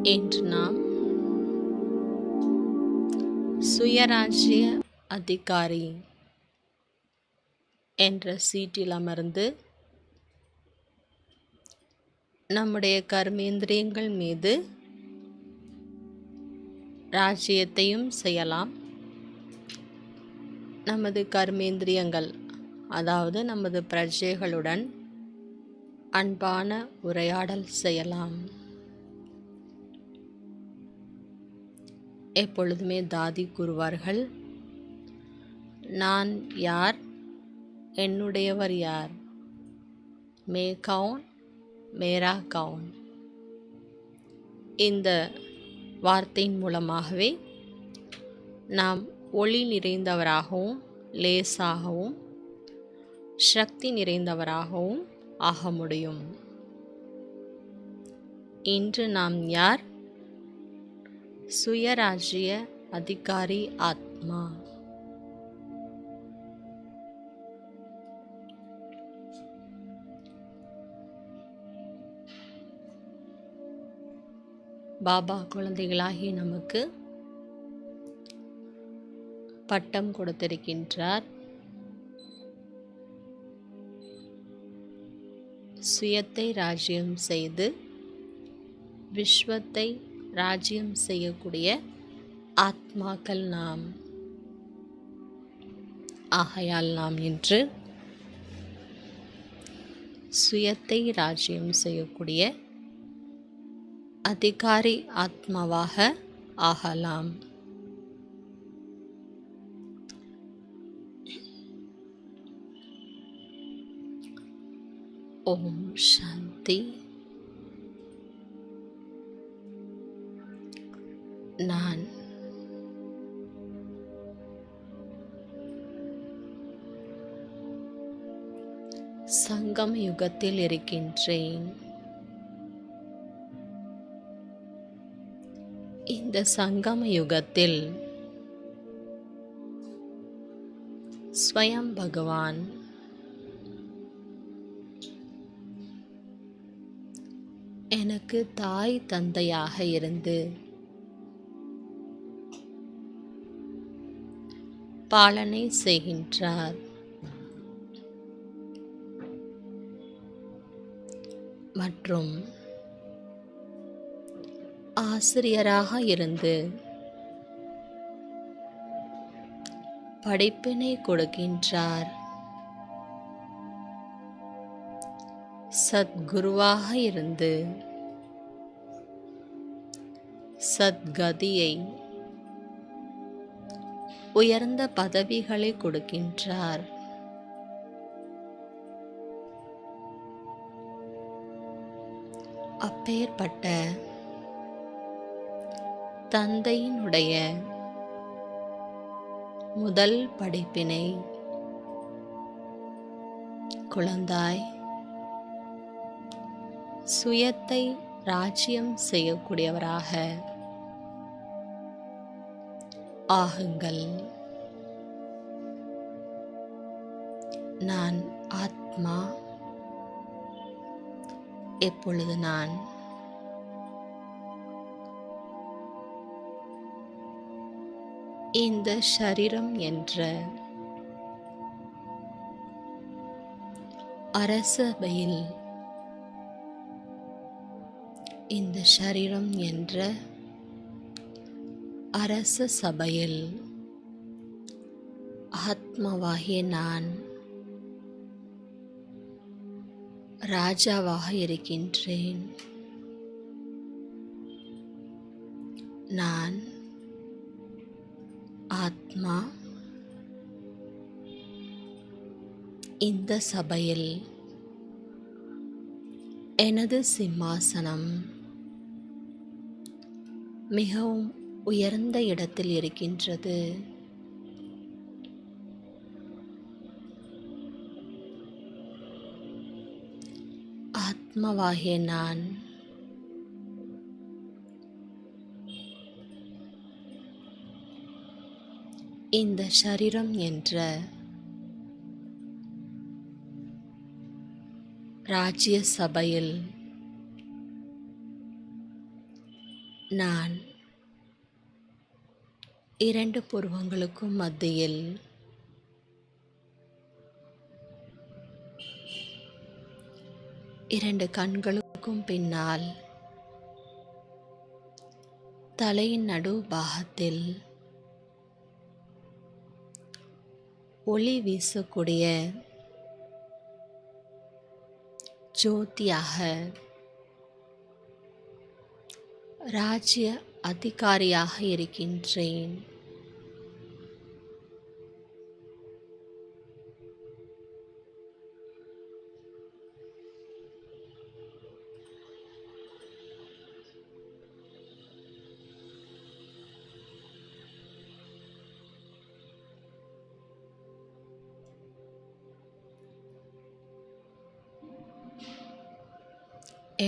இன்று நாம் சுயராஜ்ய அதிகாரி என்ற சீட்டில் அமர்ந்து நம்முடைய கர்மேந்திரியங்கள் மீது ராஜ்யத்தையும் செய்யலாம். நமது கர்மேந்திரியங்கள், அதாவது நமது பிரஜைகளுடன் அன்பான உரையாடல் செய்யலாம். எப்பொழுதுமே தாதி கூறுவார்கள், நான் யார், என்னுடையவர் யார், மே கவுன் மேரா கவுன். இந்த வார்த்தையின் மூலமாகவே நாம் ஒளி நிறைந்தவராகவும் லேசாகவும் சக்தி நிறைந்தவராகவும் ஆக முடியும். இன்று நாம் யார்? சுயராஜ்ய அதிகாரி ஆத்மா. பாபா குழந்தைகளாகி நமக்கு பட்டம் கொடுத்திருக்கின்றார். சுயத்தை ராஜ்யம் செய்து விஸ்வத்தை ராஜ்யம் செய்யக்கூடிய ஆத்மாக்கள் நாம். ஆகையால் நாம் இன்று சுயத்தை ராஜ்யம் செய்யக்கூடிய அதிகாரி ஆத்மாவாக ஆகலாம். ஓம் சாந்தி. நான் சங்கம் யுகத்தில் இருக்கின்றேன். இந்த சங்கம யுகத்தில் ஸ்வயம் பகவான் எனக்கு தாய் தந்தையாக இருந்து பாலனை செய்கின்றார். மற்றும் ஆசிரியராக இருந்து படிப்பினை கொடுக்கின்றார். சத்குருவாக இருந்து சத்கதியை, உயர்ந்த பதவிகளை கொடுக்கின்றார். அப்பேற்பட்ட தந்தையினுடைய முதல் படிப்பினை, குழந்தாய், சுயத்தை ராஜ்யம் செய்யக்கூடியவராக ஆகுங்கள். நான் ஆத்மா. எப்பொழுது நான் இந்த ஷரீரம் என்ற அரசபையில், இந்த ஷரீரம் என்ற அரச சபையில் ஆத்மாவாகிய நான் ராஜாவாக இருக்கின்றேன். நான் ஆத்மா. இந்த சபையில் எனது சிம்மாசனம் மிகவும் உயர்ந்த இடத்தில் இருக்கின்றது. ஆத்மாவாகிய நான் இந்த ஷரீரம் என்ற ராஜ்ய சபையில் நான் இரண்டு புருவங்களுக்கும் மத்தியில் இரண்டு கண்களுக்கும் பின்னால் தலையின் நடு பாகத்தில் ஒளி வீசக்கூடிய ஜோதியாக ராஜ்ய அதிகாரியாக இருக்கின்றேன்.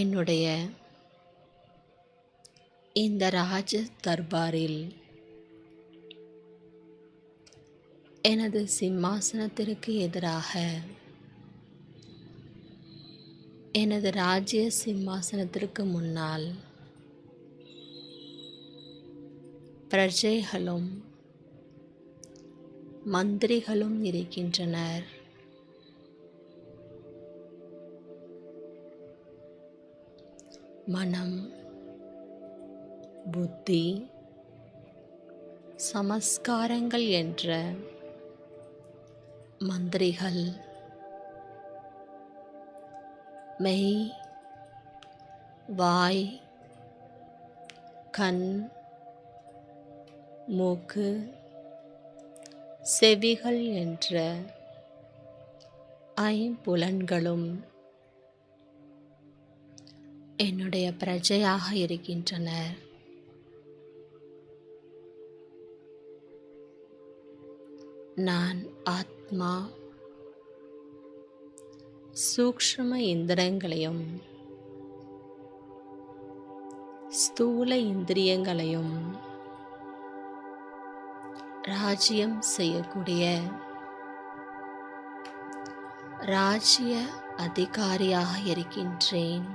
என்னுடைய இந்த ராஜ தர்பாரில் எனது சிம்மாசனத்திற்கு எதிராக எனது ராஜ்ய சிம்மாசனத்திற்கு முன்னால் பிரஜைகளும் மந்திரிகளும் இருக்கின்றனர். மனம், புத்தி, சமஸ்காரங்கள் என்ற மந்திரிகள் மெய், வாய், கண், மூக்கு, செவிகள் என்ற ஐம்புலன்களும் என்னுடைய பிரஜையாக இருக்கின்றனர். நான் ஆத்மா சூக்ஷ்ம இந்திரங்களையும் ஸ்தூல இந்திரியங்களையும் ராஜ்யம் செய்யக்கூடிய ராஜ்ய அதிகாரியாக இருக்கின்றேன்.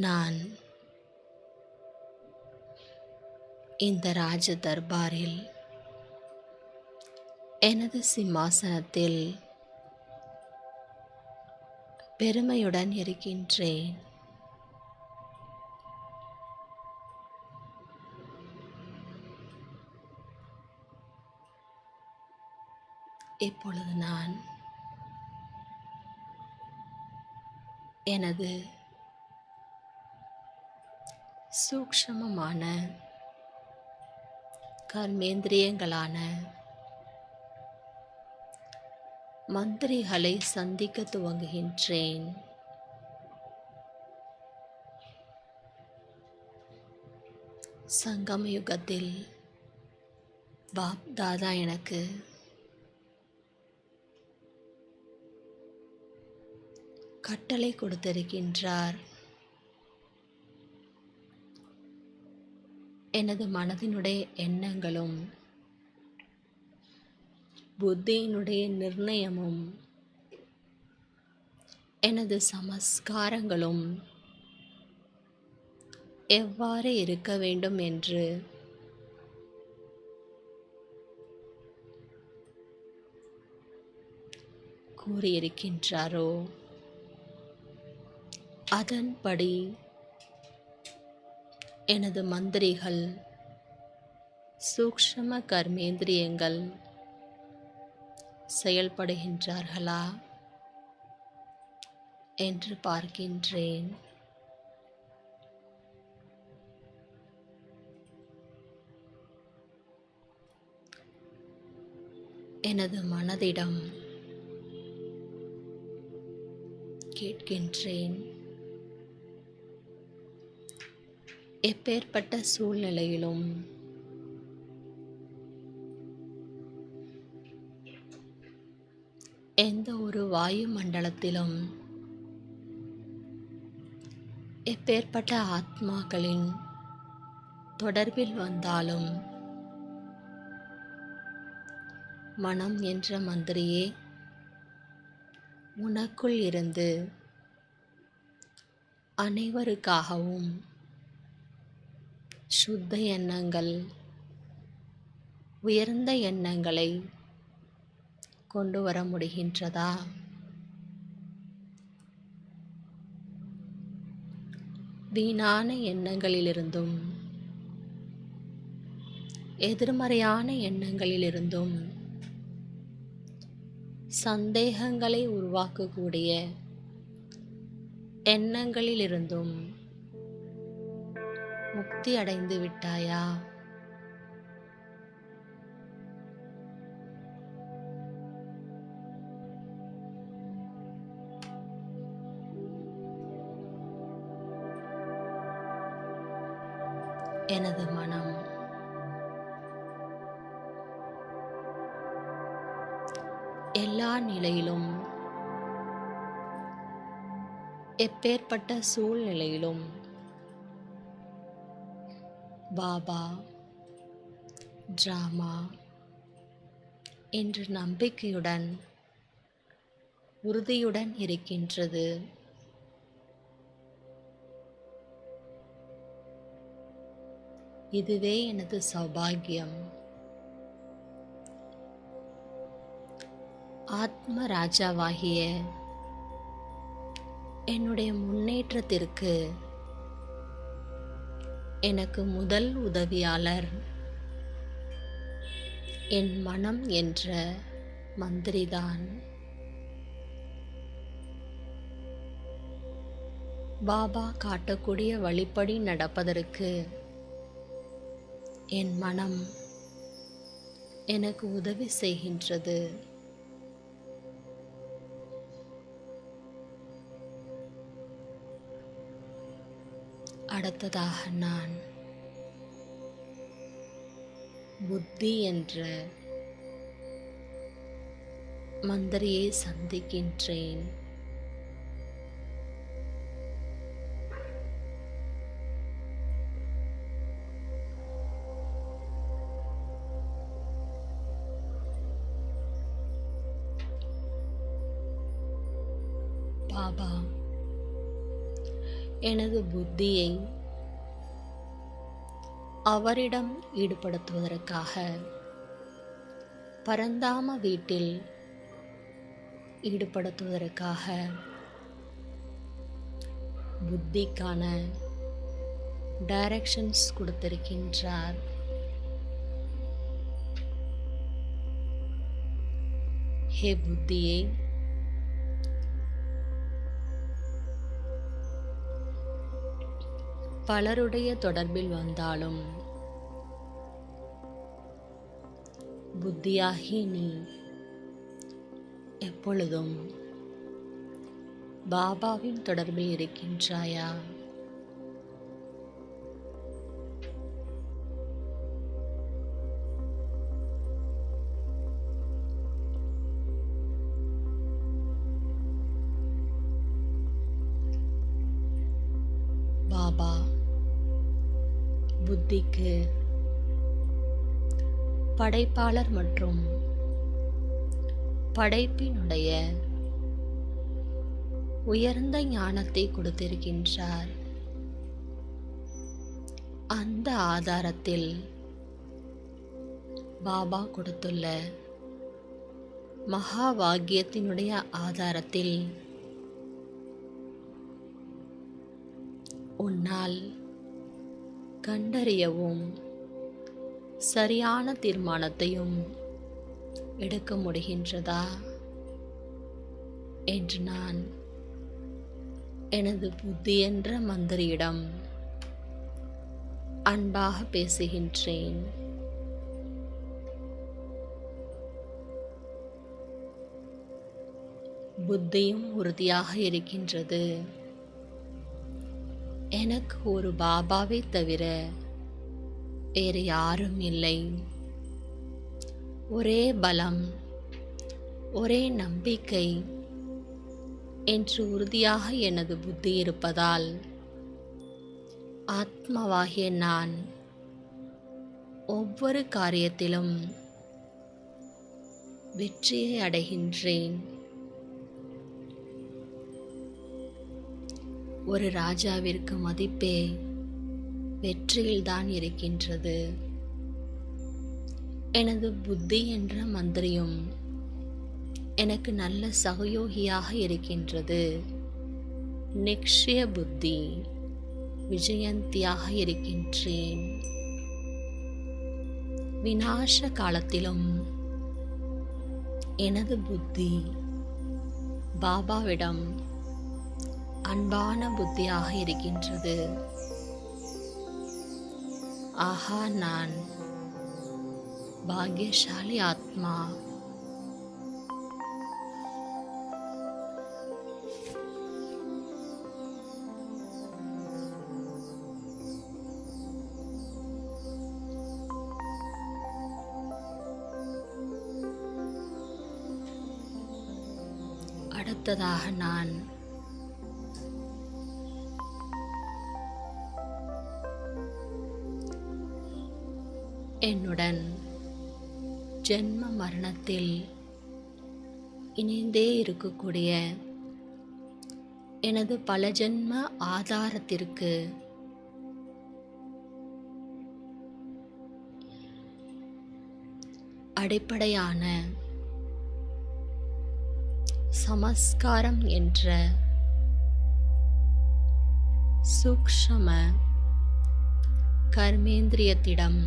நான் இந்த ராஜ தர்பாரில் எனது சிம்மாசனத்தில் பெருமையுடன் இருக்கின்றேன். இப்பொழுது நான் எனது சூக்ஷ்மமான கர்மேந்திரியங்களான மந்திரிகளை சந்திக்க துவங்குகின்றேன். சங்கம யுகத்தில் பாப் தாதா எனக்கு கட்டளை கொடுத்திருக்கின்றார். எனது மனதினுடைய எண்ணங்களும் புத்தியினுடைய நிர்ணயமும் எனது சமஸ்காரங்களும் எவ்வாறு இருக்க வேண்டும் என்று கூறியிருக்கின்றாரோ அதன்படி எனது மந்திரிகள் சூக்ஷ்ம கர்மேந்திரியங்கள் செயல்படுகின்றார்களா என்று பார்க்கின்றேன். எனது மனதிடம் கேட்கின்றேன், எப்பேற்பட்ட சூழ்நிலையிலும் எந்த ஒரு வாயு மண்டலத்திலும் எப்பேற்பட்ட ஆத்மாக்களின் தொடர்பில் வந்தாலும் மனம் என்ற மந்திரியே உனக்குள் இருந்து அனைவருக்காகவும் சுத்த எண்ணங்கள், உயர்ந்த எண்ணங்களை கொண்டு வர முடிகின்றதா? வீணான எண்ணங்களிலிருந்தும் எதிர்மறையான எண்ணங்களிலிருந்தும் சந்தேகங்களை உருவாக்கக்கூடிய எண்ணங்களிலிருந்தும் முக்தி அடைந்து விட்டாயா? எனது மனம் எல்லா நிலையிலும், எப்பேற்பட்ட சூழ்நிலையிலும் பாபா, டிராமா என்ற நம்பிக்கையுடன் உறுதியுடன் இருக்கின்றது. இதுவே எனது சௌபாகியம். ஆத்ம ராஜாவாகிய என்னுடைய முன்னேற்றத்திற்கு எனக்கு முதல் உதவியாளர் என் மனம் என்ற மந்திரிதான். பாபா காட்டக்கூடிய வழிப்படி நடப்பதற்கு என் மனம் எனக்கு உதவி செய்கின்றது. அடுத்ததாக நான் புத்தி என்ற மந்திரியை சந்திக்கின்றேன். பாபா, எனது புத்தியை அவரிடம் ஈடுபடுத்துவதற்காக பரந்தாம வீட்டில் ஈடுபடுத்துவதற்காக புத்திக்கான டைரக்ஷன்ஸ் கொடுத்திருக்கின்றார். ஹே புத்தியே, பலருடைய தொடர்பில் வந்தாலும் புத்தியாகி நீ எப்பொழுதும் பாபாவின் தொடர்பில் இருக்கின்றாயா? பாபா புத்திக்கு படைப்பாளர் மற்றும் படைப்பினுடைய உயர்ந்த ஞானத்தை கொடுத்திருக்கின்றார். அந்த ஆதாரத்தில் பாபா கொடுத்துள்ள மகா வாக்கியத்தினுடைய ஆதாரத்தில் உன்னால் கண்டறியவும் சரியான தீர்மானத்தையும் எடுக்க முடிகின்றதா என்று நான் எனது புத்தி என்ற மந்திரியிடம் அன்பாக பேசுகின்றேன். புத்தியும் உறுதியாக இருக்கின்றது. எனக்கு ஒரு பாபாவை தவிர வேறு யாரும் இல்லை. ஒரே பலம், ஒரே நம்பிக்கை என்று உறுதியாக எனது புத்தி இருப்பதால் ஆத்மாவாகிய நான் ஒவ்வொரு காரியத்திலும் வெற்றியை அடைகின்றேன். ஒரு ராஜாவிற்கு மதிப்பே வெற்றியில்தான் இருக்கின்றது. எனது புத்தி என்ற மந்திரியும் எனக்கு நல்ல சகயோகியாக இருக்கின்றது. நிக்ஷய புத்தி விஜயந்தியாக இருக்கின்றேன். விநாச காலத்திலும் எனது புத்தி பாபாவிடம் அன்பான புத்தியாக இருக்கின்றது. ஆஹா, நான் பாக்யசாலி ஆத்மா. அடுத்ததாக நான் என்னுடன் ஜென்ம மரணத்தில் இணைந்தே இருக்கக்கூடிய எனது பல ஜென்ம ஆதாரத்திற்கு அடிப்படையான சமஸ்காரம் என்ற சூக்ஷ்ம கர்மேந்திரியத்திடம்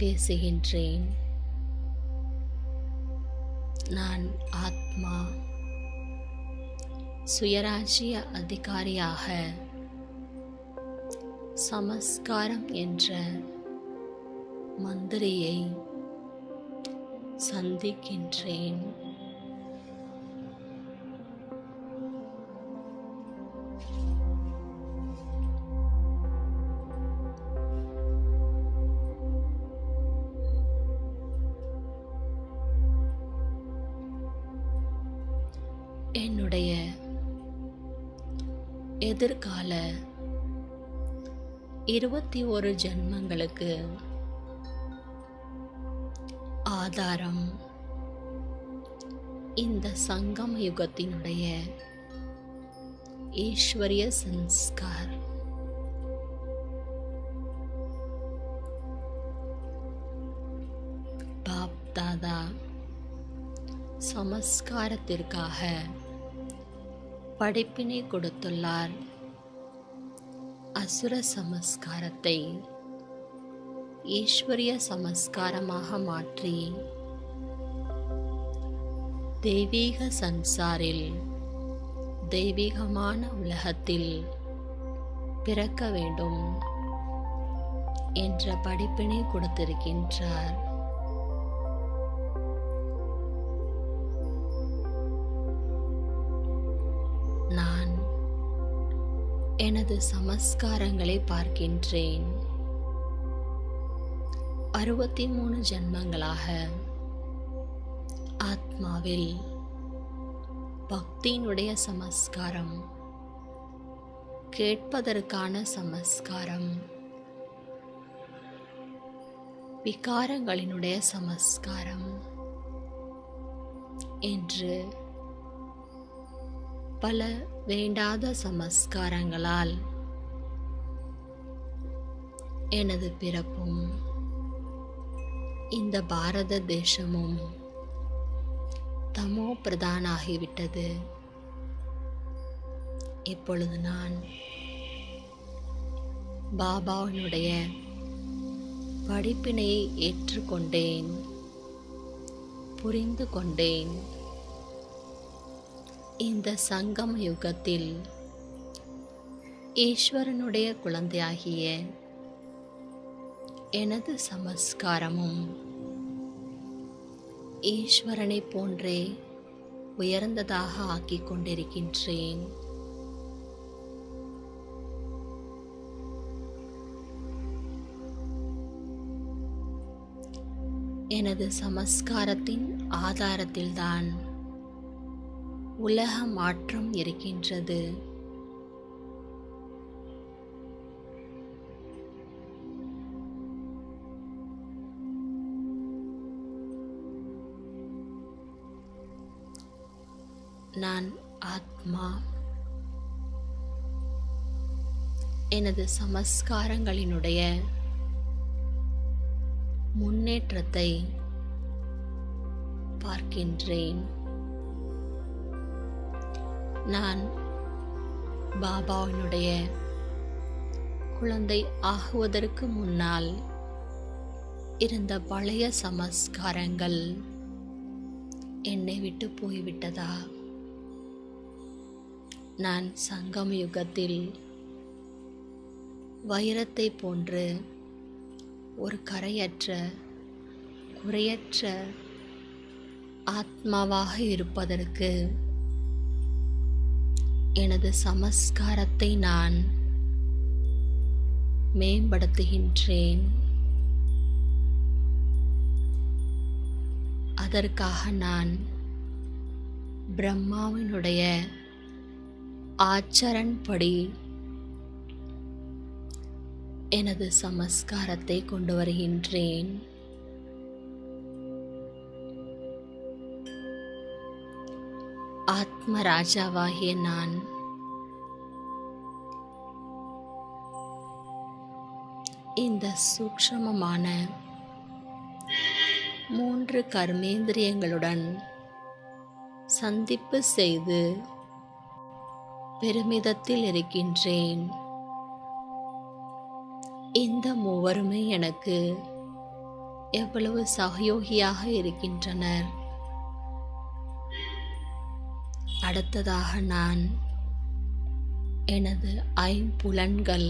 பேசுகின்றேன். நான் ஆத்மா சுயராஜ்ய அதிகாரியாக சமஸ்காரம் என்ற மந்திரியை சந்திக்கின்றேன். என்னுடைய எதிர்கால 21 ஜென்மங்களுக்கு ஆதாரம் இந்த சங்கம யுகத்தினுடைய ஈஸ்வரிய சன்ஸ்கார். பாப் தாதா சமஸ்காரத்திற்காக படிப்பினை கொடுத்துள்ளார். அசுர சமஸ்காரத்தை ஈஸ்வரிய சமஸ்காரமாக மாற்றி தெய்வீக சன்சாரில் தெய்வீகமான உலகத்தில் பிறக்க வேண்டும் என்ற படிப்பினை கொடுத்திருக்கின்றார். நான் எனது சமஸ்காரங்களை பார்க்கின்றேன். 63 ஜென்மங்களாக ஆத்மாவில் பக்தியினுடைய சமஸ்காரம், கேட்பதற்கான சமஸ்காரம், விகாரங்களினுடைய சமஸ்காரம் என்று பல வேண்டாத சமஸ்காரங்களால் எனது பிறப்பும் இந்த பாரத தேசமும் தமோ பிரதானாகிவிட்டது. இப்பொழுது நான் பாபாவினுடைய படிப்பினையை ஏற்றுக்கொண்டேன், புரிந்து கொண்டேன். இந்த சங்கம யுகத்தில் ஈஸ்வரனுடைய குழந்தையாகிய எனது சமஸ்காரமும் ஈஸ்வரனை போன்றே உயர்ந்ததாக ஆக்கிக் கொண்டிருக்கின்றேன். எனது சமஸ்காரத்தின் ஆதாரத்தில்தான் உலக மாற்றம் இருக்கின்றது. நான் ஆத்மா. எனது சமஸ்காரங்களினுடைய முன்னேற்றத்தை பார்க்கின்றேன். நான் பாபாவினுடைய குழந்தை ஆகுவதற்கு முன்னால் இருந்த பழைய சமஸ்காரங்கள் என்னை விட்டு போய்விட்டதா? நான் சங்கம யுகத்தில் வைரத்தை போன்று ஒரு கரையற்ற குறையற்ற ஆத்மாவாக இருப்பதற்கு எனது சமஸ்காரத்தை நான் மேம்படுத்துகின்றேன். அதற்காக நான் பிரம்மாவினுடைய ஆச்சரண்படி எனது சமஸ்காரத்தை கொண்டு வருகின்றேன். ஆத்ம ராஜாவாகிய நான் இந்த சூக்ஷ்மமான 3 கர்மேந்திரியங்களுடன் சந்திப்பு செய்து பெருமிதத்தில் இருக்கின்றேன். இந்த மூவருமே எனக்கு எவ்வளவு சகயோகியாக இருக்கின்றனர். அடுத்ததாக நான் எனது ஐம்புலன்கள்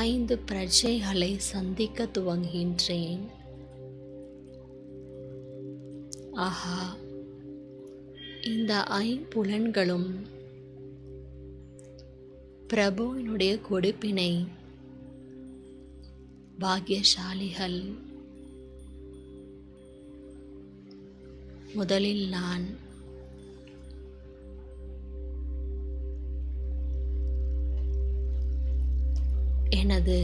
5 பிரஜைகளை சந்திக்க துவங்குகின்றேன். ஆஹா, இந்த ஐம்புலன்களும் பிரபுவினுடைய கொடுப்பினை பாக்கியசாலிகள். முதலில் நான் எனது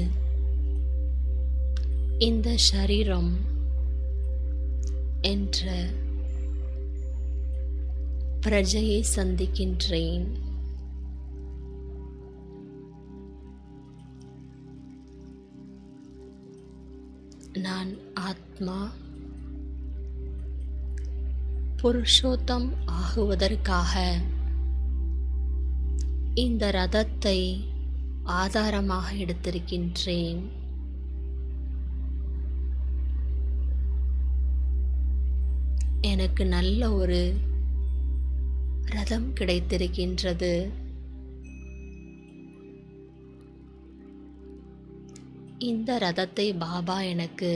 இந்த சரீரம் என்ற பிரஜையை சந்திக்கின்றேன். நான் ஆத்மா புருஷோத்தம் ஆகுவதற்காக இந்த ரதத்தை ஆதாரமாக எடுத்திருக்கின்றேன். எனக்கு நல்ல ஒரு ரதம் கிடைத்திருக்கின்றது. இந்த ரதத்தை பாபா எனக்கு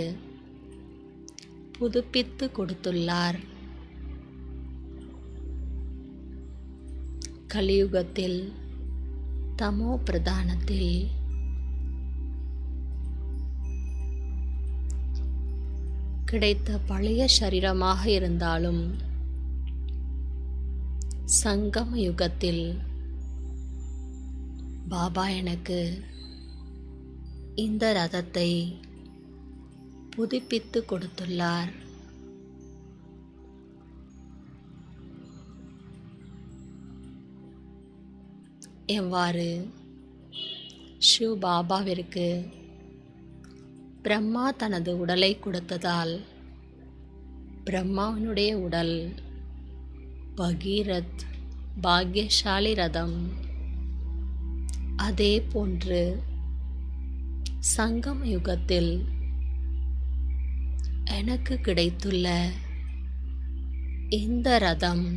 புதுப்பித்து கொடுத்துள்ளார். கலியுகத்தில் தமோ பிரதானத்தில் கிடைத்த பழைய சரீரமாக இருந்தாலும் சங்கம யுகத்தில் பாபா எனக்கு இந்த ரதத்தை புதுப்பித்து கொடுத்துள்ளார். எவ்வாறு ஷிவ் பாபாவிற்கு பிரம்மா தனது உடலை கொடுத்ததால் பிரம்மாவினுடைய உடல் பகீரத் பாக்யசாலி ரதம், அதே போன்று சங்கம யுகத்தில் எனக்கு கிடைத்துள்ள இந்த ரதம்,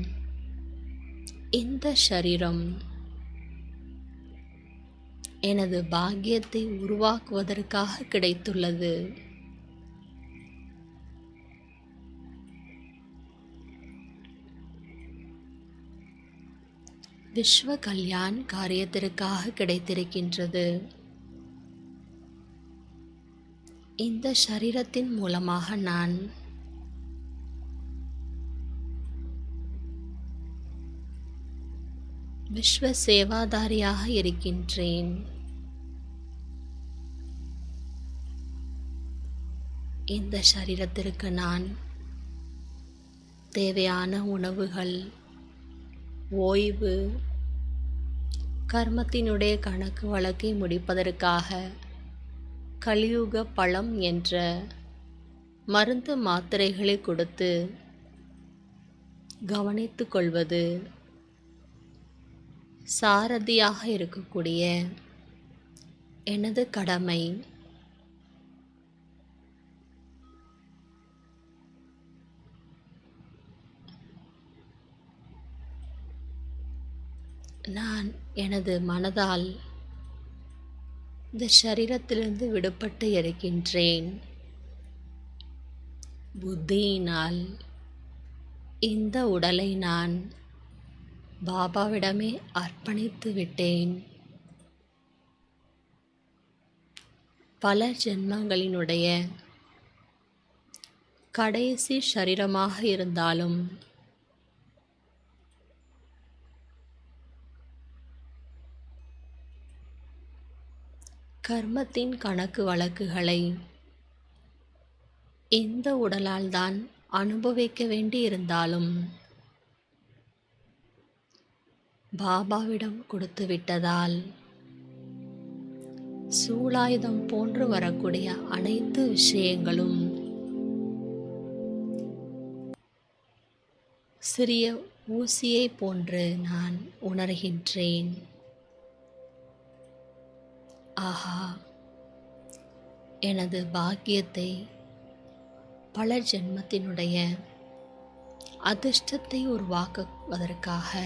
இந்த சரீரம் எனது பாக்கியத்தை உருவாக்குவதற்காக கிடைத்துள்ளது. விஸ்வ கல்யாண் காரியத்திற்காக கிடைத்திருக்கின்றது. இந்த சரீரத்தின் மூலமாக நான் விஸ்வ சேவாதாரியாக இருக்கின்றேன். இந்த சரீரத்திற்கு நான் தேவையான உணவுகள், ஓய்வு, கர்மத்தினுடைய கணக்கு வழக்கை முடிப்பதற்காக கலியுக பழம் என்ற மருந்து மாத்திரைகளை கொடுத்து கவனித்துக் கொள்வது சாரதியாக இருக்கக்கூடிய எனது கடமை. நான் எனது மனதால் இந்த சரீரத்திலிருந்து விடுபட்டு இருக்கின்றேன். புத்தியினால் இந்த உடலை நான் பாபாவிடமே அர்ப்பணித்து விட்டேன். பல ஜென்மங்களினுடைய கடைசி சரீரமாக இருந்தாலும் கர்மத்தின் கணக்கு வழக்குகளை இந்த உடலால் தான் அனுபவிக்க வேண்டி இருந்தாலும் பாபாவிடம் கொடுத்து விட்டதால் சூலாயுதம் போன்று வரக்கூடிய அனைத்து விஷயங்களும் சிறிய ஊசியை போன்று நான் உணர்கின்றேன். ஆஹா, எனது பாக்கியத்தை, பல ஜென்மத்தினுடைய அதிர்ஷ்டத்தை உருவாக்குவதற்காக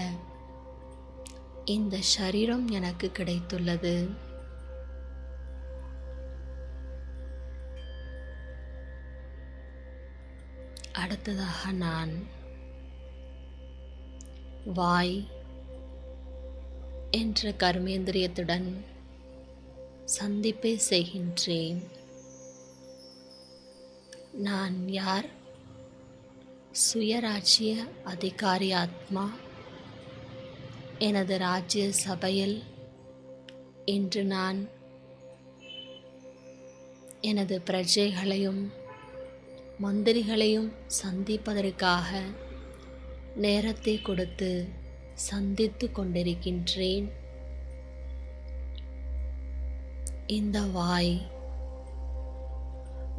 இந்த சரீரம் எனக்கு கிடைத்துள்ளது. அடுத்ததாக நான் வாய் என்ற கர்மேந்திரியத்துடன் சந்திப்பை செய்கின்றேன். நான் யார்? சுயராஜ்ய அதிகாரி ஆத்மா. எனது ராஜ்ய சபையில் இன்று நான் எனது பிரஜைகளையும் மந்திரிகளையும் சந்திப்பதற்காக நேரத்தை கொடுத்து சந்தித்து கொண்டிருக்கின்றேன். இந்த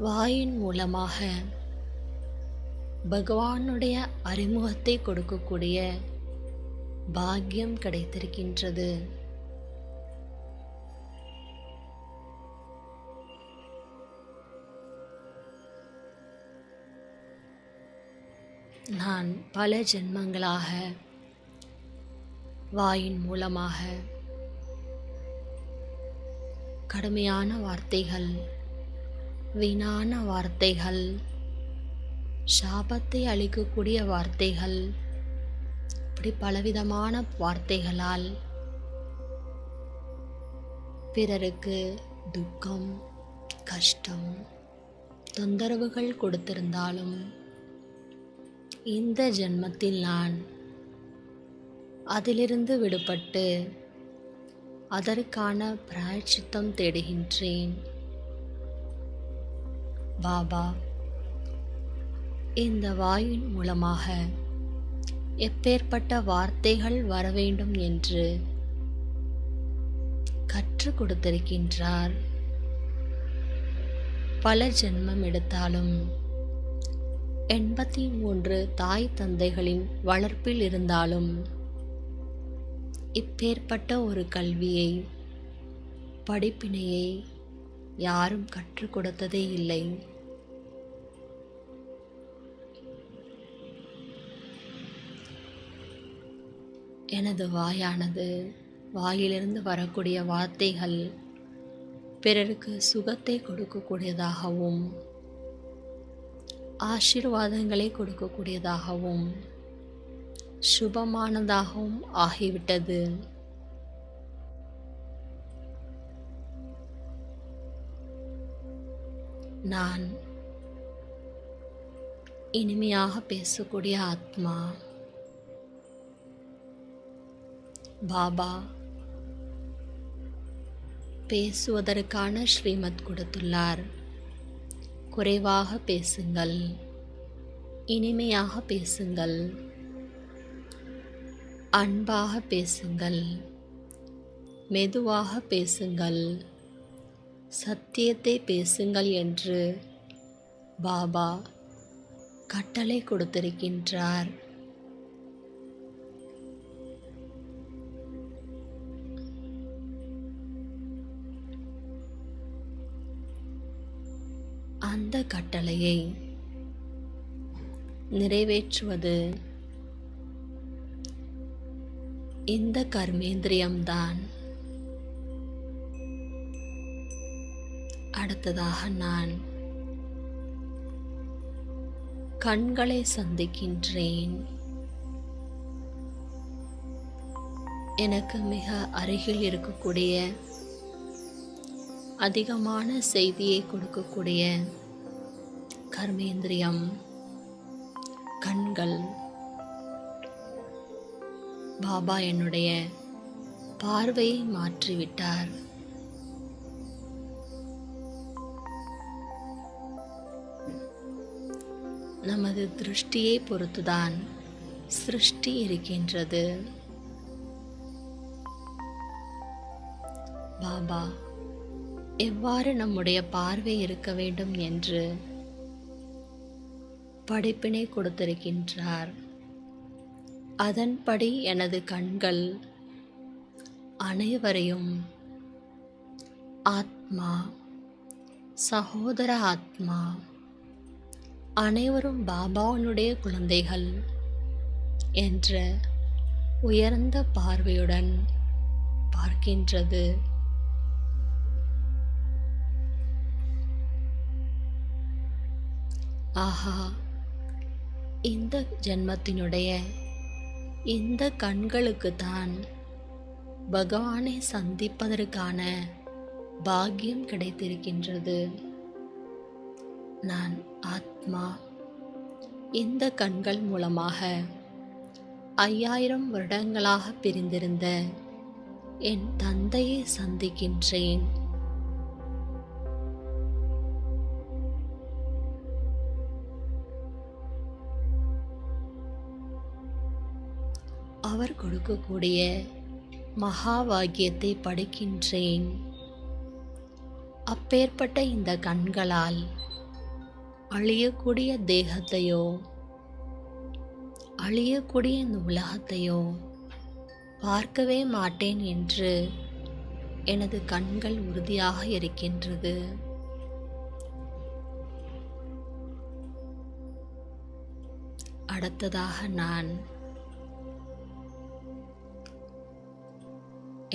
வாயின் மூலமாக பகவானுடைய அறிமுகத்தை கொடுக்கக்கூடிய பாக்கியம் கிடைத்திருக்கின்றது. நான் பல ஜென்மங்களாக வாயின் மூலமாக கடுமையான வார்த்தைகள், வீணான வார்த்தைகள், சாபத்தை அளிக்கக்கூடிய வார்த்தைகள், இப்படி பலவிதமான வார்த்தைகளால் பிறருக்கு துக்கம், கஷ்டம், தொந்தரவுகள் கொடுத்திருந்தாலும் இந்த ஜென்மத்தில் நான் அதிலிருந்து விடுபட்டு அதற்கான பிராயச்சித்தம் தேடுகின்றேன். பாபா இந்த வாயின் மூலமாக எப்பேற்பட்ட வார்த்தைகள் வர வேண்டும் என்று கற்றுக் கொடுத்திருக்கின்றார். பல ஜென்மம் எடுத்தாலும் 83 தாய் தந்தைகளின் வளர்ப்பில் இருந்தாலும் இப்பேற்பட்ட ஒரு கல்வியை, படிப்பினையை யாரும் கற்றுக் கொடுத்ததே இல்லை. எனது வாயானது, வாயிலிருந்து வரக்கூடிய வார்த்தைகள் பிறருக்கு சுகத்தை கொடுக்கக்கூடியதாகவும் ஆசீர்வாதங்களை கொடுக்கக்கூடியதாகவும் சுபமானதாகவும் ஆகிவிட்டது. நான் இனிமையாக பேசக்கூடிய ஆத்மா. பாபா பேசுவதற்கான ஸ்ரீமத் கொடுத்துள்ளார். குறைவாக பேசுங்கள், இனிமையாக பேசுங்கள், அன்பாக பேசுங்கள், மெதுவாக பேசுங்கள், சத்தியத்தை பேசுங்கள் என்று பாபா கட்டளை கொடுத்திருக்கின்றார். அந்த கட்டளையை நிறைவேற்றுவது இந்த கர்மேந்திரியம்தான். அடுத்ததாக நான் கண்களை சந்திக்கின்றேன். எனக்கு மிக அருகில் இருக்கக்கூடிய அதிகமான செய்தியை கொடுக்கக்கூடிய கர்மேந்திரியம் கண்கள். பாபா என்னுடைய பார்வையை மாற்றிவிட்டார். நமது திருஷ்டியை பொறுத்துதான் சிருஷ்டி இருக்கின்றது. பாபா எவ்வாறு நம்முடைய பார்வை இருக்க வேண்டும் என்று படிப்பினை கொடுத்திருக்கின்றார். அதன்படி எனது கண்கள் அனைவரையும் ஆத்மா, சகோதர ஆத்மா, அனைவரும் பாபாவினுடைய குழந்தைகள் என்ற உயர்ந்த பார்வையுடன் பார்க்கின்றது. ஆஹா, இந்த ஜென்மத்தினுடைய இந்த கண்களுக்கு தான் பகவானை சந்திப்பதற்கான பாக்கியம் கிடைத்திருக்கின்றது. நான் ஆத்மா. இந்த கண்கள் மூலமாக 5000 வருடங்களாக பிரிந்திருந்த என் தந்தையை சந்திக்கின்றேன். அவர் கொடுக்கக்கூடிய மகா வாக்கியத்தை படிக்கின்றேன். அப்பேற்பட்ட இந்த கண்களால் அழியக்கூடிய தேகத்தையோ அழியக்கூடிய இந்த உலகத்தையோ பார்க்கவே மாட்டேன் என்று எனது கண்கள் உறுதியாக இருக்கின்றது. அடுத்ததாக நான்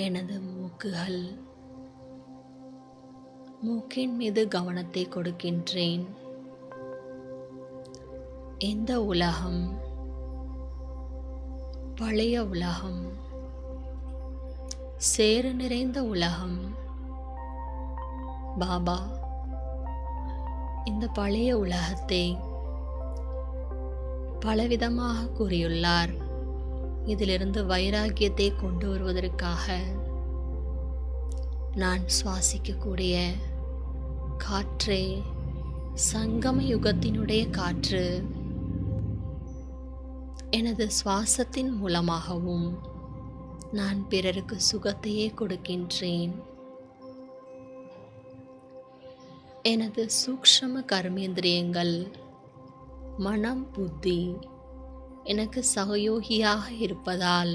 எனது மூக்கின் மீது கவனத்தை கொடுக்கின்றேன். இந்த உலகம் பழைய உலகம், சேறு நிறைந்த உலகம். பாபா இந்த பழைய உலகத்தை பலவிதமாக கூறியுள்ளார். இதிலிருந்து வைராக்கியத்தை கொண்டு வருவதற்காக நான் சுவாசிக்கக்கூடிய காற்றே சங்கம யுகத்தினுடைய காற்று. எனது சுவாசத்தின் மூலமாகவும் நான் பிறருக்கு சுகத்தையே கொடுக்கின்றேன். எனது சூக்ஷ்ம கர்மேந்திரியங்கள், மனம், புத்தி எனக்கு சகயோகியாக இருப்பதால்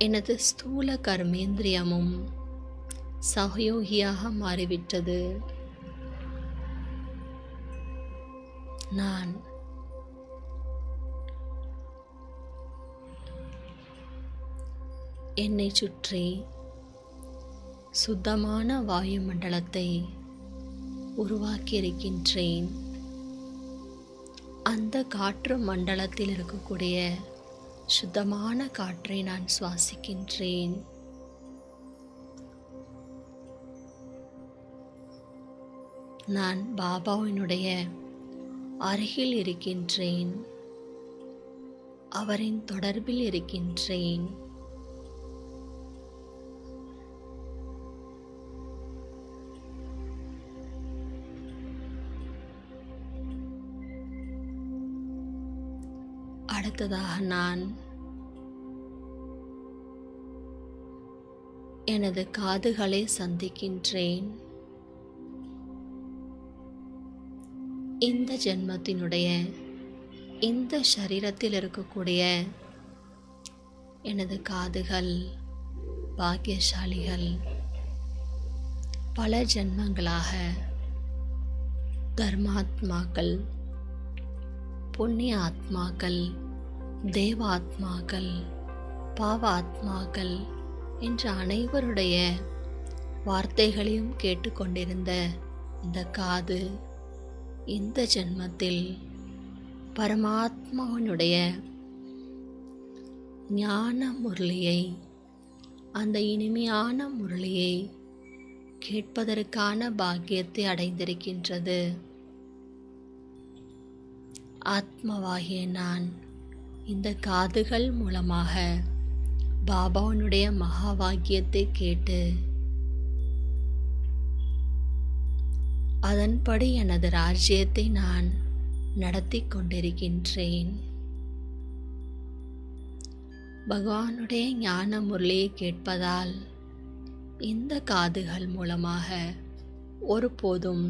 எனது ஸ்தூல கர்மேந்திரியமும் சகயோகியாக மாறிவிட்டது. நான் என்னை சுற்றி சுத்தமான வாயுமண்டலத்தை உருவாக்கியிருக்கின்றேன். அந்த காற்று மண்டலத்தில் இருக்கக்கூடிய சுத்தமான காற்றை நான் சுவாசிக்கின்றேன். நான் பாபாவினுடைய அருகில் இருக்கின்றேன். அவரின் தொடர்பில் இருக்கின்றேன். அடுத்ததாக நான் எனது காதுகளை சந்திக்கின்றேன். இந்த ஜென்மத்தினுடைய இந்த சரீரத்தில் இருக்கக்கூடிய எனது காதுகள் பாக்கியசாலிகள். பல ஜென்மங்களாக தர்மாத்மாக்கள், புண்ணிய ஆத்மாக்கள், தேவாத்மாக்கள், பாவாத்மாக்கள் என்ற அனைவருடைய வார்த்தைகளையும் கேட்டுக்கொண்டிருந்த இந்த காது இந்த ஜென்மத்தில் பரமாத்மாவினுடைய ஞான முரளியை, அந்த இனிமையான முரளியை கேட்பதற்கான பாக்கியத்தை அடைந்திருக்கின்றது. ஆத்மாவாகிய நான் இந்த காதுகள் மூலமாக பாபாவினுடைய மகா வாக்கியத்தை கேட்டு அதன்படி எனது ராஜ்யத்தை நான் நடத்தி கொண்டிருக்கின்றேன். பகவானுடைய ஞான முரளியை கேட்பதால் இந்த காதுகள் மூலமாக ஒருபோதும்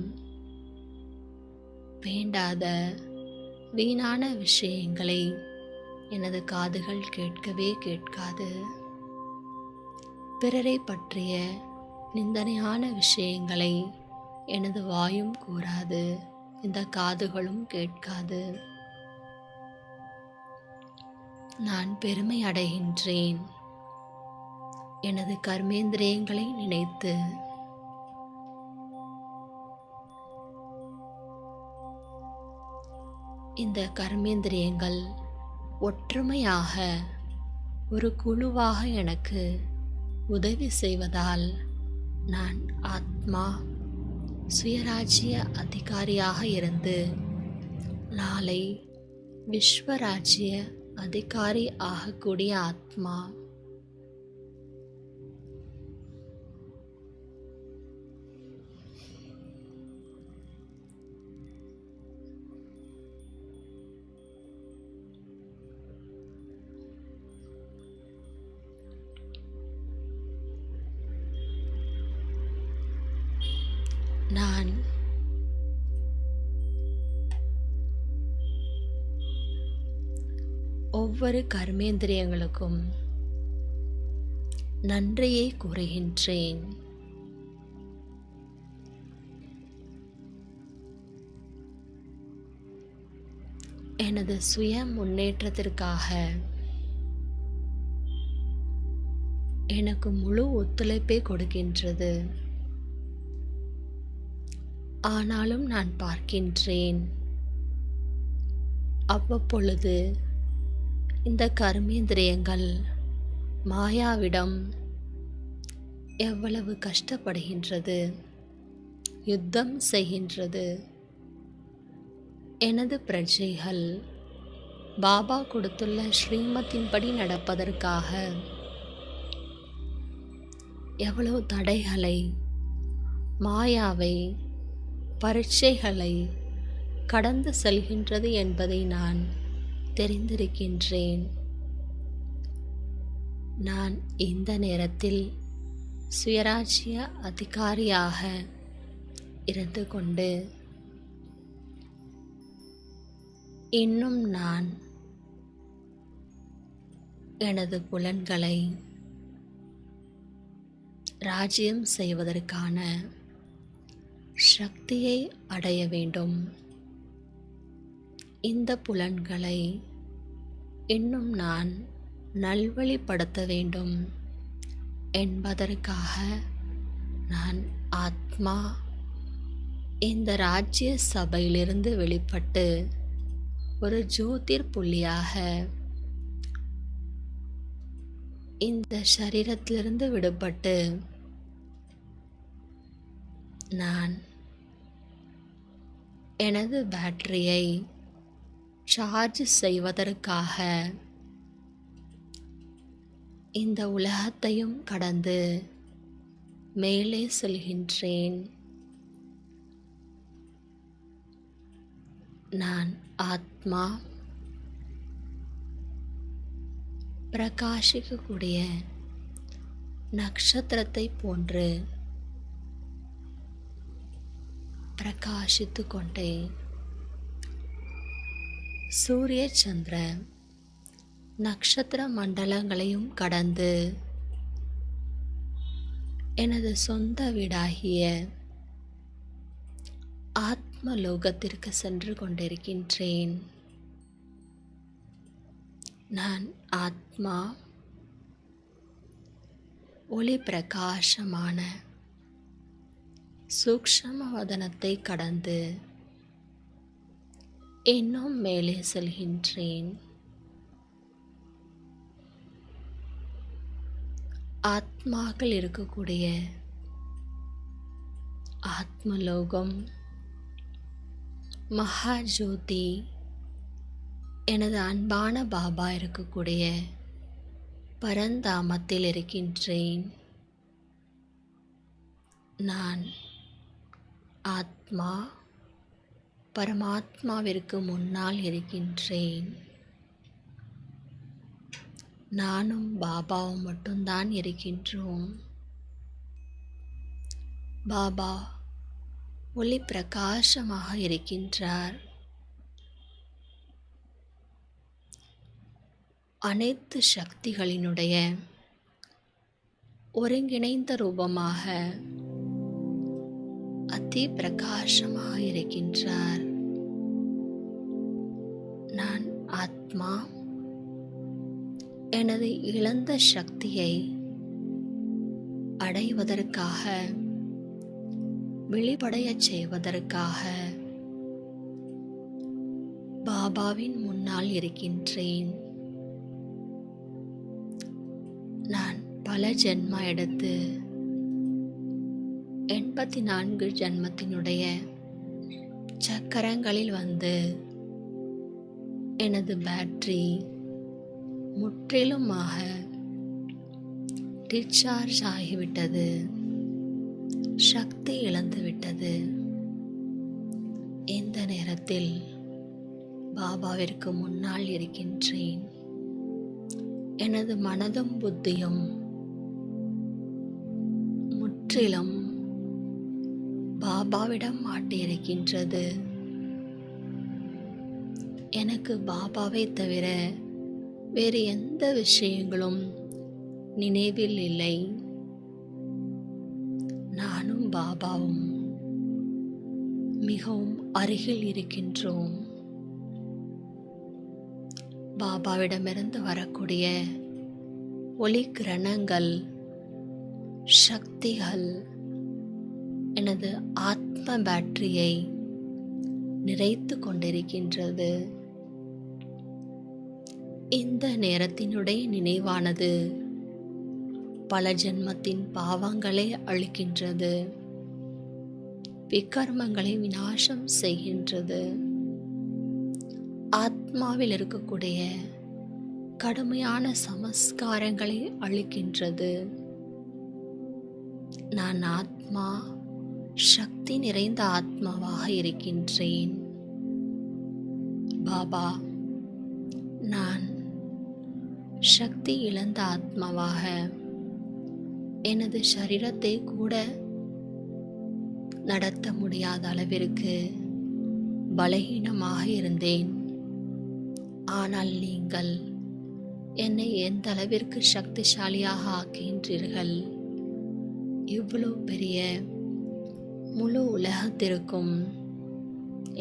வேண்டாத வீணான விஷயங்களை எனது காதுகள் கேட்கவே கேட்காது. பிறரை பற்றிய நிந்தனையான விஷயங்களை எனது வாயும் கூறாது, இந்த காதுகளும் கேட்காது. நான் பெருமை அடைகின்றேன் எனது கர்மேந்திரியங்களை நினைத்து. இந்த கர்மேந்திரியங்கள் ஒற்றுமையாக ஒரு குழுவாக எனக்கு உதவி செய்வதால் நான் ஆத்மா சுயராஜ்ய அதிகாரியாக இருந்து நாளை விஸ்வராஜ்ய அதிகாரி ஆகக்கூடிய ஆத்மா. நான் ஒவ்வொரு கர்மேந்திரியங்களுக்கும் நன்றியை கூறுகின்றேன். எனது சுய முன்னேற்றத்திற்காக எனக்கு முழு ஒத்துழைப்பை கொடுக்கின்றது. ஆனாலும் நான் பார்க்கின்றேன், அவ்வப்பொழுது இந்த கர்மேந்திரியங்கள் மாயாவிடம் எவ்வளவு கஷ்டப்படுகின்றது, யுத்தம் செய்கின்றது. எனது பிரஜைகள் பாபா கொடுத்துள்ள ஸ்ரீமத்தின்படி நடப்பதற்காக எவ்வளவு தடைகளை, மாயாவை, பரீட்சைகளை கடந்து செல்கின்றது என்பதை நான் தெரிந்திருக்கின்றேன். நான் இந்த நேரத்தில் சுயராஜ்ய அதிகாரியாக இருந்து கொண்டு இன்னும் நான் எனது புலன்களை ராஜ்யம் செய்வதற்கான சக்தியை அடைய வேண்டும். இந்த புலன்களை இன்னும் நான் நல்வழிப்படுத்த வேண்டும் என்பதற்காக நான் ஆத்மா இந்த ராஜ்ய சபையிலிருந்து வெளிப்பட்டு ஒரு ஜோதிர் புள்ளியாக இந்த சரீரத்திலிருந்து விடுபட்டு நான் எனது பேட்டரியை சார்ஜ் செய்வதற்காக இந்த உலகத்தையும் கடந்து மேலே செல்கின்றேன். நான் ஆத்மா பிரகாசிக்கக்கூடிய நட்சத்திரத்தை போன்று பிரகாசித்து கொண்டே சூரிய சந்திர நட்சத்திர மண்டலங்களையும் கடந்து எனது சொந்த வீடாகிய ஆத்மலோகத்திற்கு சென்று கொண்டிருக்கின்றேன். நான் ஆத்மா ஒளி பிரகாசமான சூக்ஷ்ம வதனத்தை கடந்து இன்னும் மேலே செல்கின்றேன். ஆத்மாக்கள் இருக்கக்கூடிய ஆத்மலோகம் மகாஜோதி எனது அன்பான பாபா இருக்கக்கூடிய பரந்தாமத்தில் இருக்கின்றேன். நான் ஆத்மா பரமாத்மாவிற்கு முன்னால் இருக்கின்றேன். நானும் பாபாவும் மட்டும்தான் இருக்கின்றோம். பாபா ஒளி பிரகாசமாக இருக்கின்றார். அனைத்து சக்திகளினுடைய ஒருங்கிணைந்த ரூபமாக அதி பிரகாசமாக இருக்கின்றார். நான் ஆத்மா எனது இழந்த சக்தியை அடைவதற்காக விழிப்படையச் செய்வதற்காக பாபாவின் முன்னால் இருக்கின்றேன். நான் பல ஜென்மா எடுத்து 84 ஜென்மத்தினுடைய சக்கரங்களில் வந்து எனது பேட்டரி முற்றிலுமாக டிஸ்சார்ஜ் ஆகிவிட்டது. சக்தி இழந்துவிட்டது. இந்த நேரத்தில் பாபாவிற்கு முன்னால் இருக்கின்றேன். எனது மனதும் புத்தியும் முற்றிலும் பாபாவிடம் மாட்டியிருக்கின்றது. எனக்கு பாபாவை தவிர வேறு எந்த விஷயங்களும் நினைவில் இல்லை. நானும் பாபாவும் மிகவும் அருகில் இருக்கின்றோம். பாபாவிடமிருந்து வரக்கூடிய ஒளி கிரணங்கள் சக்திகள் எனது ஆத்ம பேட்டரியை நிறைத்து கொண்டிருக்கின்றது. இந்த நேரத்தினுடைய நினைவானது பல ஜென்மத்தின் பாவங்களை அழிக்கின்றது. விகர்மங்களை விநாசம் செய்கின்றது. ஆத்மாவில் இருக்கக்கூடிய கடுமையான சமஸ்காரங்களை அழிக்கின்றது. நான் ஆத்மா சக்தி நிறைந்த ஆத்மாவாக இருக்கின்றேன். பாபா, நான் சக்தி இழந்த ஆத்மாவாக எனது சரீரத்தை கூட நடத்த முடியாத அளவிற்கு பலகீனமாக இருந்தேன். ஆனால் நீங்கள் என்னை எந்த அளவிற்கு சக்திசாலியாக ஆக்கின்றீர்கள். இவ்வளவு பெரிய முழு உலகத்திற்கும்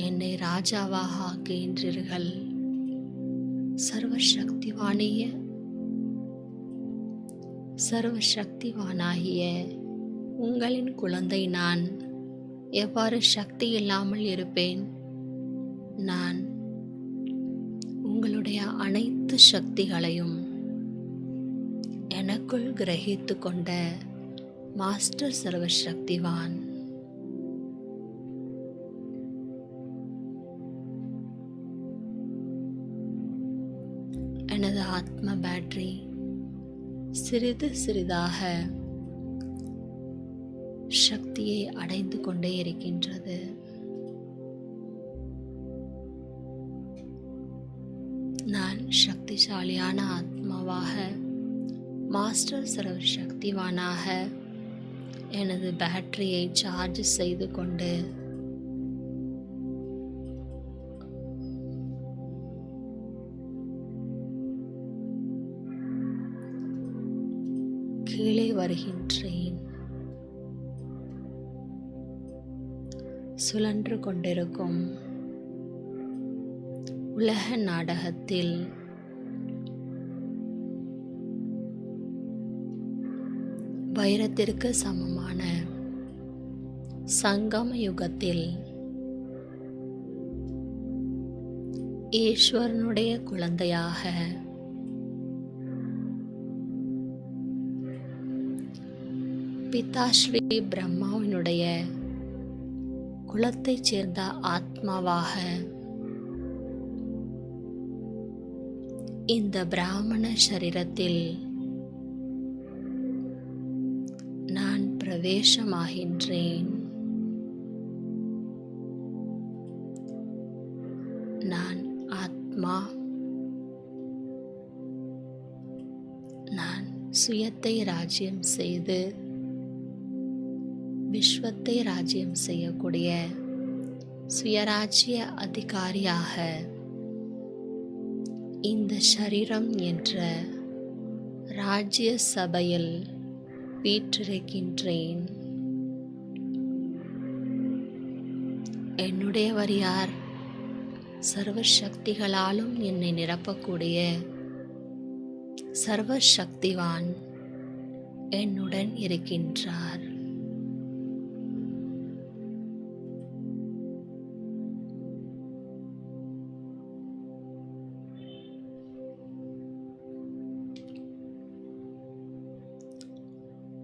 என்னை ராஜாவாக ஆக்கின்றீர்கள். சர்வசக்திவானாகிய உங்களின் குழந்தை நான் எவ்வாறு சக்தி இல்லாமல் இருப்பேன்? நான் உங்களுடைய அனைத்து சக்திகளையும் எனக்குள் கிரகித்து கொண்ட மாஸ்டர் சர்வசக்திவான். எனது ஆத்ம பேட்டரி சிறிது சிறிதாக சக்தியை அடைந்து கொண்டே இருக்கின்றது. நான் சக்திசாலியான ஆத்மா. ஆத்மாவாக மாஸ்டர் சர்வசக்திவானாக எனது பேட்டரியை சார்ஜ் செய்து கொண்டு கீழே வருகின்றேன். சுழன்று கொண்டிருக்கும் உலக நாடகத்தில் வைரத்திற்கு சமமான சங்கம யுகத்தில் ஈஸ்வரனுடைய குழந்தையாக பிதாஸ்ரீ பிரம்மாவினுடைய குலத்தைச் சேர்ந்த ஆத்மாவாக இந்த பிராமண சரீரத்தில் நான் பிரவேசமாகின்றேன். நான் ஆத்மா. நான் சுயத்தை ராஜ்யம் செய்து விஸ்வத்தை ராஜ்யம் செய்யக்கூடிய சுயராஜ்ய அதிகாரியாக இந்த சரீரம் என்ற ராஜ்ய சபையில் வீற்றிருக்கின்றேன். என்னுடையவர் யார்? சர்வ சக்திகளாலும் என்னை நிரப்பக்கூடிய சர்வ சக்திவான் என்னுடன் இருக்கின்றார்.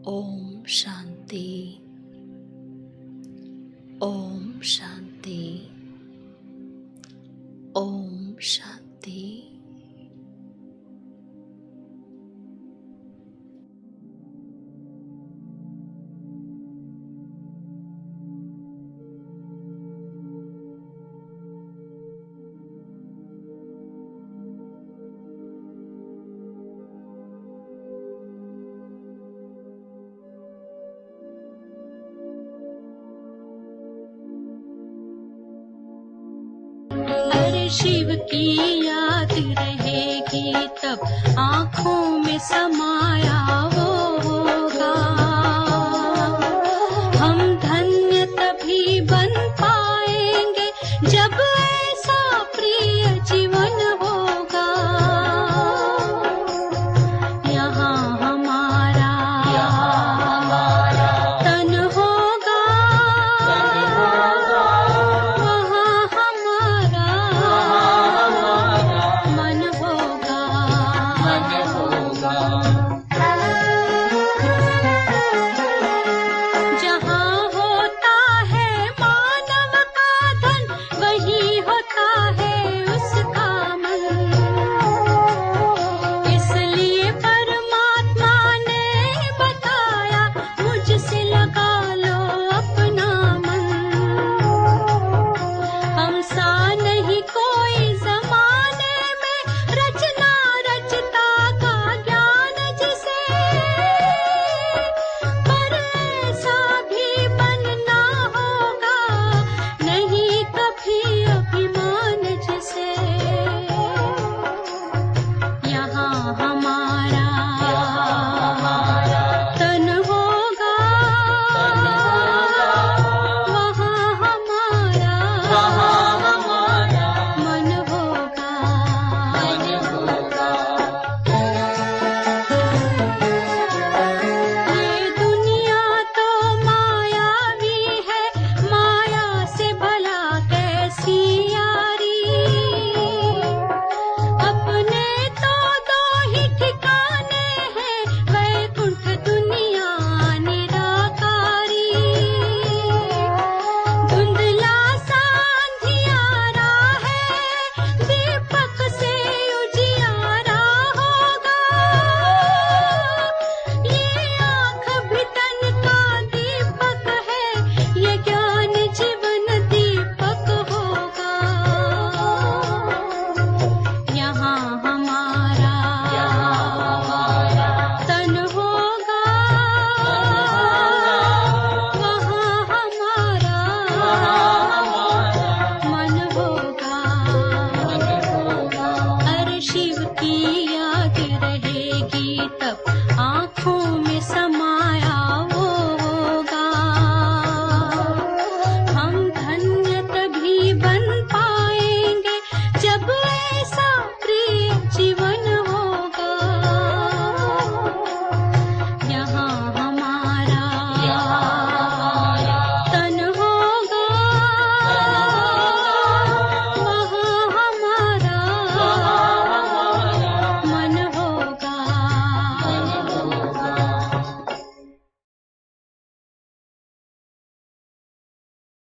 ஓம் சாந்தி. ஓம் சாந்தி. ஓம் சாந்தி. शिव की याद रहेगी तब आँखों में समाया वो होगा। हम धन्य तभी बन पाएंगे जब